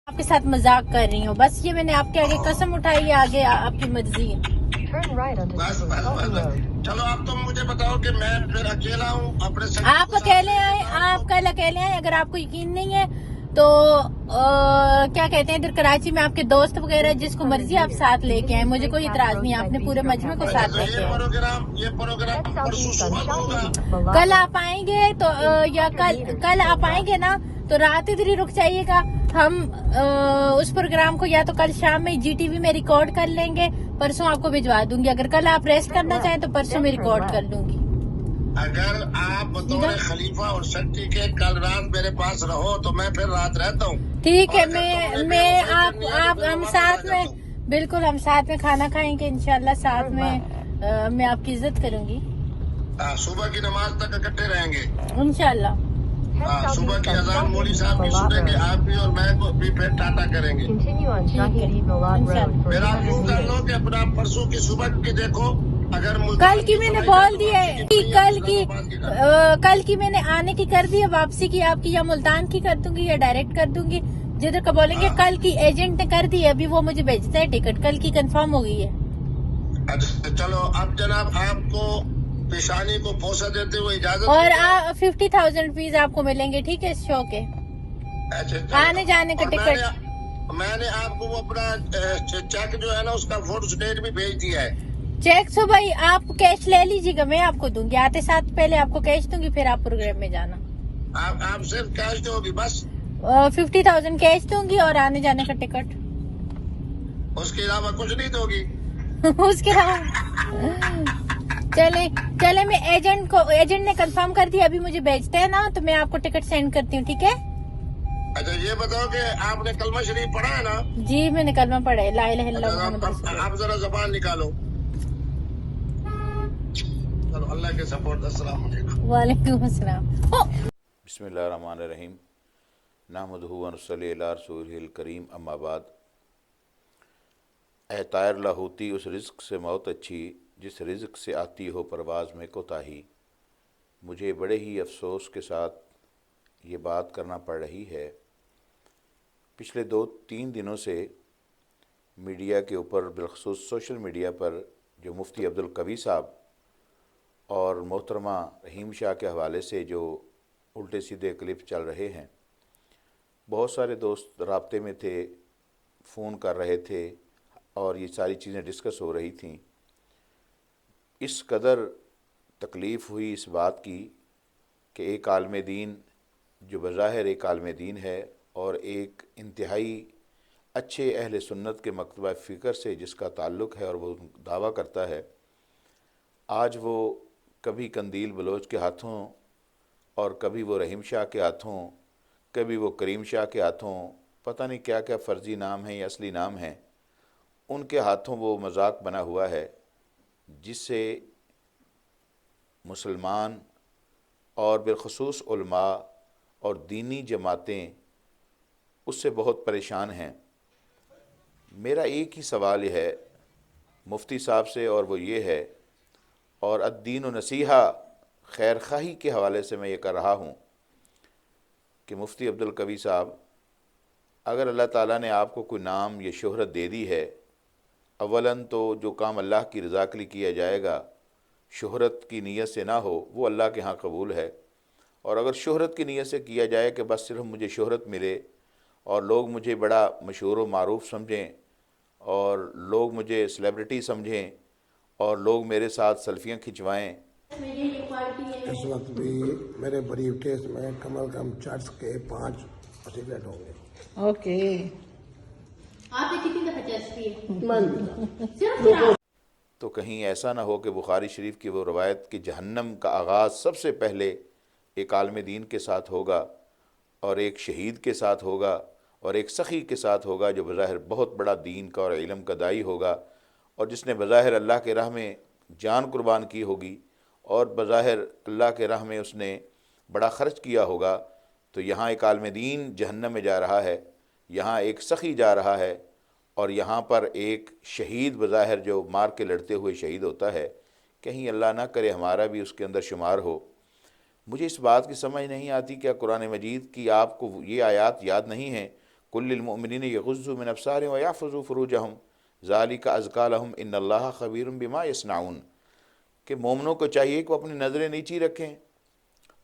आपके साथ मजाक कर रही हूँ, बस ये मैंने आपके आगे कसम उठाई है, आगे आपकी मर्जी है। बस चलो आप तो मुझे बताओ कि मैं फिर अकेला हूँ अपने संगी आप को साथ अकेले लेके आए, जा रहा आप हूँ। कल अकेले आए। अगर आपको यकीन नहीं है तो क्या कहते हैं, इधर कराची में आपके दोस्त वगैरह जिसको मर्जी आप साथ लेके आए, मुझे कोई इतराज नहीं है। आपने पूरे मजमे को अच्छा साथ तो लेके आए। ये प्रोग्राम परसों सुबह होगा। कल आप आएंगे तो या कल आप आएंगे ना तो रात इधर ही रुक जाइएगा। हम उस प्रोग्राम को या तो कल शाम में जीटीवी में रिकॉर्ड कर लेंगे, परसों आपको भिजवा दूंगी। अगर कल आप रेस्ट करना चाहें तो परसों में रिकॉर्ड कर लूंगी। अगर आप बतौर खलीफा और शक्ति के कल रात मेरे पास रहो तो मैं फिर रात रहता हूँ। ठीक है, और अगर तुमने मैं बेवफाई आप करनी है तो फिर हम मैं वापस साथ आ में, जाता हूँ। बिल्कुल हम साथ में खाना खाएंगे इंशाल्लाह। साथ में मैं आपकी इज्जत करूंगी सुबह की नमाज तक इकट्ठे रहेंगे। इंशाल्लाह। सुबह की अजान मौली साहब की सुनेंगे, आप भी और मैं को भी फिर टाटा करेंगे। फिर आप यूँ कर लो कि अपना परसों की सुबह की देखो, अगर कल की मैंने बोल दी है कि कल की मैंने आने की कर दी है, वापसी की आपकी या मुल्तान की कर दूंगी या डायरेक्ट कर दूंगी, जिधर का बोलेंगे। कल की एजेंट ने कर दी है, अभी वो मुझे भेजता है टिकट, कल की कंफर्म हो गई है। अच्छा चलो अब जनाब आपको पेशानी को पोसा देते हुए इजाजत और दीजिए। 50,000 रुपीज आपको मिलेंगे, ठीक है, इस शो के अच्छा आने जाने का और टिकट। मैंने आपको वो अपना चेक जो है ना उसका फोटो स्टेट भी भेज दिया है। चेक सो भाई आप कैश ले लीजिएगा, मैं आपको दूंगी आते साथ, पहले आपको कैश दूंगी फिर आप प्रोग्राम में जाना। आप सिर्फ कैश दोगी बस? 50,000 कैश दूंगी और आने जाने का टिकट। उसके अलावा कुछ नहीं दोगी? उसके अलावा चले मैं एजेंट ने कंफर्म कर दिया, अभी मुझे भेजते हैं ना तो मैं आपको टिकट सेंड करती हूँ, ठीक है। अच्छा ये बताओ कि आपने कलमा शरीफ पढ़ा है ना? जी मैंने कलमा पढ़ा है, ला इलाहा इल्लल्लाह मुहम्मद रसूलुल्लाह। आप जरा जबान निकालो। चलो अल्लाह के सपोर्ट। अस्सलाम वालेकुम। वालेकुम अस्सलाम। बिस्मिल्लाहिर्रहमानिर्रहीम नहमदुहु व नसल्ली अला रसूलिहिल करीम अम्मा बाद। ऐ तायर लाहौती, उस रिज़्क़ से मौत अच्छी जिस रिज़्क़ से आती हो परवाज़ में कोताही। मुझे बड़े ही अफसोस के साथ ये बात करना पड़ रही है। पिछले 2-3 दिनों से मीडिया के ऊपर, बिलखसूस सोशल मीडिया पर, जो मुफ्ती अब्दुल कवी साहब और मोहतरमा रहीम शाह के हवाले से जो उल्टे सीधे क्लिप चल रहे हैं, बहुत सारे दोस्त राब्ते में थे, फ़ोन कर रहे थे और ये सारी चीज़ें डिस्कस हो रही थीं। इस कदर तकलीफ़ हुई इस बात की कि एक आलिम दीन जो बज़ाहिर एक आलिम दीन है और एक इंतहाई अच्छे अहले सुन्नत के मकतबा फ़िक्र से जिसका ताल्लुक़ है और वो दावा करता है, आज वो कभी कंदील बलोच के हाथों और कभी वो रहीम शाह के हाथों, कभी वो करीम शाह के हाथों, पता नहीं क्या क्या फ़र्ज़ी नाम हैं या असली नाम हैं, उनके हाथों वो मजाक बना हुआ है, जिससे मुसलमान और बिलखसूस उलमा और दीनी जमातें उससे बहुत परेशान हैं। मेरा एक ही सवाल है मुफ्ती साहब से, और वो ये है, और अद्दीन व नसीहा खैर खाही के हवाले से मैं ये कर रहा हूँ कि मुफ्ती अब्दुल कवी साहब, अगर अल्लाह ताला ने आपको कोई नाम या शोहरत दे दी है, अवलन तो जो काम अल्लाह की रज़ा के लिए किया जाएगा, शोहरत की नीयत से ना हो, वो अल्लाह के यहाँ कबूल है। और अगर शोहरत की नीयत से किया जाए कि बस सिर्फ मुझे शोहरत मिले और लोग मुझे बड़ा मशहूर व मारूफ समझें और लोग मुझे सेलिब्रिटी समझें और लोग मेरे साथ सेल्फियाँ खिंचवाएं। इस वक्त भी मेरे ब्रीफ केस में कम से कम चर्च के 5 सिगरेट होंगे। ओके, आपने कितनी दफा चर्च की? तो कहीं ऐसा ना हो कि बुखारी शरीफ की वो रवायत कि जहन्नम का आगाज़ सबसे पहले एक आलिम दीन के साथ होगा और एक शहीद के साथ होगा और एक सखी के साथ होगा, जो बज़ाहिर बहुत बड़ा दीन का और इल्म का दाई होगा और जिसने बज़ाहिर अल्लाह के राह में जान कुर्बान की होगी और बज़ाहिर अल्लाह के राह में उसने बड़ा ख़र्च किया होगा। तो यहाँ एक आलिम दीन जहन्नम में जा रहा है, यहाँ एक सखी जा रहा है और यहाँ पर एक शहीद बज़ाहिर जो मार के लड़ते हुए शहीद होता है। कहीं अल्लाह ना करे हमारा भी उसके अंदर शुमार हो। मुझे इस बात की समझ नहीं आती, क्या कुरान मजीद की आपको ये आयात याद नहीं है? कुल लिलमुमिनीन यग़ुज़्ज़ू मिन अब्सारिहिम व यहफ़ज़ू फ़ुरूजहुम ज़ालिका अज़का लहुम इन्नल्लाहा ख़बीरुम बिमा यस्नऊन, कि मोमिनों को चाहिए कि वो अपनी नज़रें नीची रखें,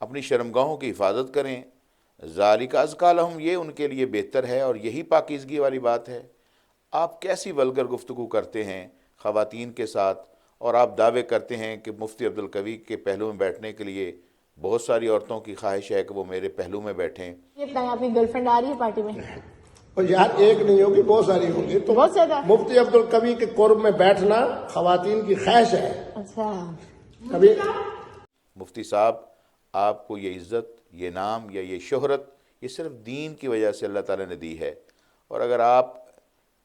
अपनी शर्मगाहों की हिफाजत करें। ज़ालिका अज़का लहुम, ये उनके लिए बेहतर है और यही पाकीज़गी वाली बात है। आप कैसी वल्गर गुफ्तगू करते हैं ख़वातीन के साथ, और आप दावे करते हैं कि मुफ्ती अब्दुल कवी के पहलू में बैठने के लिए बहुत सारी औरतों की ख्वाहिश है कि वो मेरे पहलू में बैठें। ये बताएं, आपकी गर्लफ्रेंड आ रही है पार्टी में? और यार एक नहीं होगी, बहुत सारी होगी। तो बहुत ज्यादा। मुफ्ती अब्दुल कवी के कुर्ब में बैठना खवातीन की ख्वाहिश है। अच्छा, कभी मुफ्ती साहब, आपको ये इज़्ज़त, ये नाम या ये शोहरत, ये सिर्फ दीन की वजह से अल्लाह ताला ने दी है। और अगर आप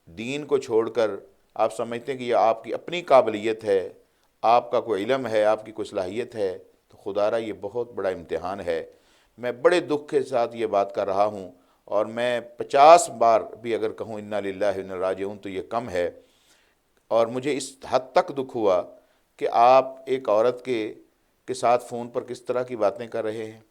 दीन को छोड़कर आप समझते हैं कि ये आपकी अपनी काबिलियत है, आपका कोई इल्म है, आपकी कोई सलाहियत है, तो खुदारा ये बहुत बड़ा इम्तिहान है। मैं बड़े दुख के साथ ये बात कर रहा हूँ, और मैं 50 बार भी अगर कहूँ इन्ना लिल्लाहि व इन्ना इलैहि राजिऊन तो ये कम है। और मुझे इस हद तक दुख हुआ कि आप एक औरत के साथ फ़ोन पर किस तरह की बातें कर रहे हैं।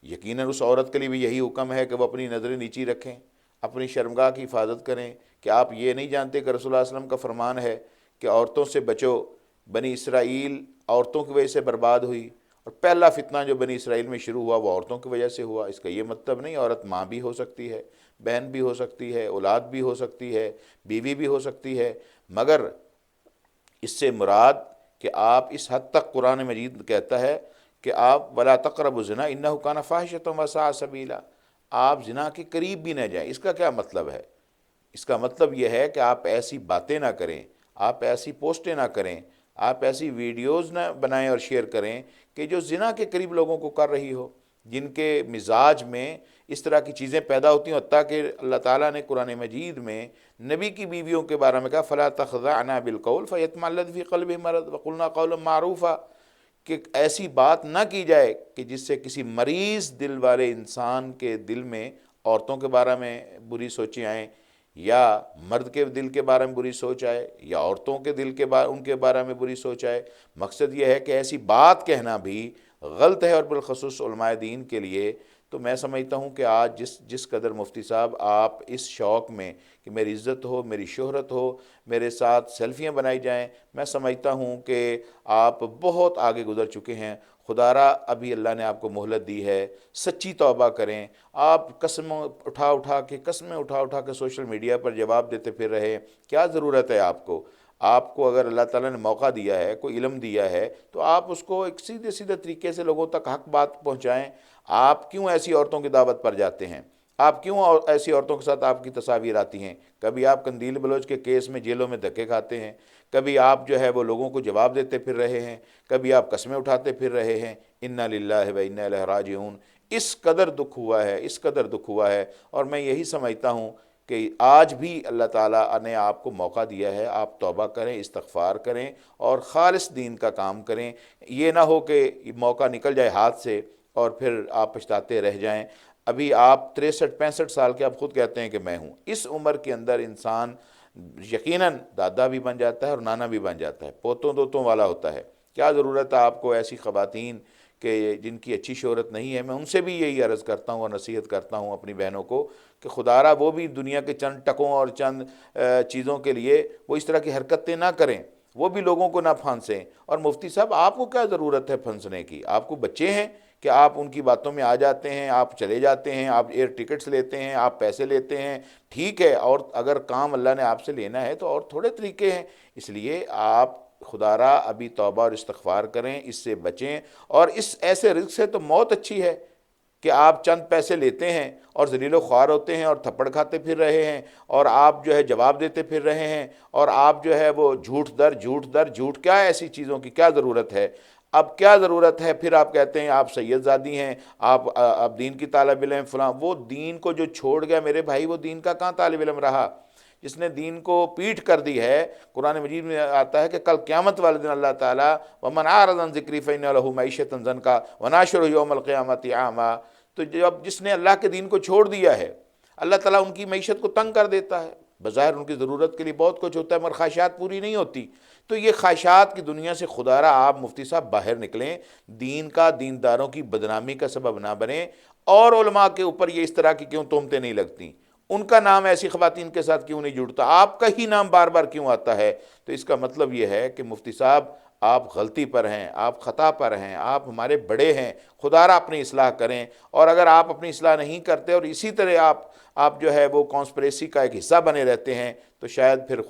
यकीनन उस औरत के लिए भी यही हुक्म है कि वह अपनी नज़रें नीची रखें, अपनी शर्मगाह की हिफाजत करें। कि आप ये नहीं जानते कि रसूलुल्लाह सल्लल्लाहु अलैहि वसल्लम का फरमान है कि औरतों से बचो, बनी इसराइल औरतों की वजह से बर्बाद हुई, और पहला फितना जो बनी इसराइल में शुरू हुआ वो औरतों की वजह से हुआ। इसका ये मतलब नहीं औरत माँ भी हो सकती है, बहन भी हो सकती है, औलाद भी हो सकती है, बीवी भी हो सकती है, मगर इससे मुराद कि आप इस हद तक कुरान मजीद कहता है कि आप वला तक़रबु ज़िना इन्नहु काना फ़ाहिशतन व साअ सबीला, आप ज़िना के करीब भी न जाएं। इसका क्या मतलब है? इसका मतलब यह है कि आप ऐसी बातें ना करें, आप ऐसी पोस्टें ना करें, आप ऐसी वीडियोज़ ना बनाएं और शेयर करें कि जो ज़िना के करीब लोगों को कर रही हो, जिनके मिजाज में इस तरह की चीज़ें पैदा होती हैं। हत्ता कि अल्लाह ताला ने कुरान मजीद में नबी की बीवियों के बारे में कहा फ़ला तख़ज़अना बिलक़ौल फ़यतमल्लज़ फ़ी क़ल्बिही मरज़ वक़ुलना क़ौलन मारूफ़ा, कि ऐसी बात ना की जाए कि जिससे किसी मरीज़ दिल वाले इंसान के दिल में औरतों के बारे में बुरी सोचें आएँ, या मर्द के दिल के बारे में बुरी सोच आए, या औरतों के दिल के उनके बारे में बुरी सोच आए। मकसद ये है कि ऐसी बात कहना भी गलत है, और बिलखसूस उलमाए दीन के लिए। तो मैं समझता हूँ कि आज जिस कदर मुफ्ती साहब आप इस शौक़ में कि मेरी इज़्ज़त हो, मेरी शोहरत हो, मेरे साथ सेल्फियाँ बनाई जाएं, मैं समझता हूँ कि आप बहुत आगे गुज़र चुके हैं। खुदारा अभी अल्लाह ने आपको मोहलत दी है, सच्ची तौबा करें। आप कसमें उठा उठा के सोशल मीडिया पर जवाब देते फिर रहे, क्या ज़रूरत है आपको अगर अल्लाह ताला ने मौका दिया है, कोई इल्म दिया है, तो आप उसको एक सीधे सीधे तरीके से लोगों तक हक बात पहुँचाएँ। आप क्यों ऐसी औरतों की दावत पर जाते हैं? आप क्यों ऐसी औरतों के साथ आपकी तस्वीर आती हैं? कभी आप कंदील बलोच के केस में जेलों में धक्के खाते हैं, कभी आप जो है वो लोगों को जवाब देते फिर रहे हैं, कभी आप कस्में उठाते फिर रहे हैं। इन्ना लिल्लाहि व इन्ना इलैहि राजिऊन। इस कदर दुख हुआ है, और मैं यही समझता हूँ कि आज भी अल्लाह ताला ने आपको मौका दिया है, आप तौबा करें, इस्तग़फ़ार करें और ख़ालिस दीन का काम करें। ये ना हो कि मौका निकल जाए हाथ से और फिर आप पछताते रह जाएं। अभी आप 63-65 साल के, आप ख़ुद कहते हैं कि मैं हूँ। इस उम्र के अंदर इंसान यकीनन दादा भी बन जाता है और नाना भी बन जाता है, पोतों दोतों वाला होता है। क्या ज़रूरत है आपको ऐसी ख़वातीन कि जिनकी अच्छी शोहरत नहीं है? मैं उनसे भी यही अर्ज़ करता हूँ और नसीहत करता हूँ अपनी बहनों को कि खुदारा वो भी दुनिया के चंद टकों और चंद चीज़ों के लिए वो इस तरह की हरकतें ना करें, वो भी लोगों को ना फंसें। और मुफ्ती साहब, आपको क्या ज़रूरत है फंसने की? आपको बच्चे हैं कि आप उनकी बातों में आ जाते हैं, आप चले जाते हैं, आप एयर टिकट्स लेते हैं, आप पैसे लेते हैं, ठीक है। और अगर काम अल्लाह ने आपसे लेना है तो और थोड़े तरीके हैं। इसलिए आप खुदारा अभी तौबा और इस्तग़फ़ार करें, इससे बचें। और इस ऐसे रिज़्क़ से तो मौत अच्छी है कि आप चंद पैसे लेते हैं और ज़लीलो ख्वार होते हैं और थप्पड़ खाते फिर रहे हैं, और आप जो है जवाब देते फिर रहे हैं, और आप जो है वो झूठ दर झूठ। क्या ऐसी चीज़ों की क्या ज़रूरत है? अब क्या ज़रूरत है? फिर आप कहते हैं आप सैयदज़ादी हैं, आप दीन की तालिब इल्म फ़लाँ। वो दीन को जो छोड़ गया मेरे भाई, वो दीन का कहाँ तालिब इल्म रहा? जिसने दीन को पीठ कर दी है। कुरान मजीद में आता है कि कल क़यामत वाले दिन अल्लाह ताला वमन आरज़ अन ज़िक्री फ़इन्न लहू मईशतन ज़नका वनाशुरहु यौमल क़ियामति आमा। तो जब जिसने अल्लाह के दीन को छोड़ दिया है, अल्लाह ताला उनकी मईशत को तंग कर देता है। बज़ाहिर उनकी ज़रूरत के लिए बहुत कुछ होता है, मगर ख्वाहिशात पूरी नहीं होती। तो ये ख्वाहिशात की दुनिया से खुदारा आप मुफ्ती साहब बाहर निकलें, दीन का, दीनदारों की बदनामी का सबब ना बने। और उलमा के ऊपर ये इस तरह की क्यों तोहमतें नहीं लगती? ان کا نام ایسی خواتین کے ساتھ کیوں نہیں جڑتا، آپ کا ہی نام بار بار کیوں آتا ہے؟ تو اس کا مطلب یہ ہے کہ مفتی صاحب آپ غلطی پر ہیں، آپ خطا پر ہیں، آپ ہمارے بڑے ہیں، خدا را اپنی اصلاح کریں۔ اور اگر آپ اپنی اصلاح نہیں کرتے اور اسی طرح آپ جو ہے وہ کانسپریسی کا ایک حصہ بنے رہتے ہیں تو شاید پھر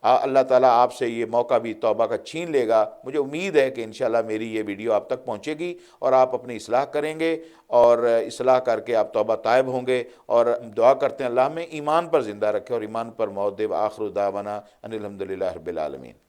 اللہ تعالیٰ آپ سے یہ موقع بھی توبہ کا چھین لے گا۔ مجھے امید ہے کہ انشاءاللہ میری یہ ویڈیو آپ تک پہنچے گی اور آپ اپنی اصلاح کریں گے اور اصلاح کر کے آپ توبہ طائب ہوں گے، اور دعا کرتے ہیں اللہ ہمیں ایمان پر زندہ رکھے اور ایمان پر موت دے۔ آخر دعوانا ان الحمدللہ رب العالمین۔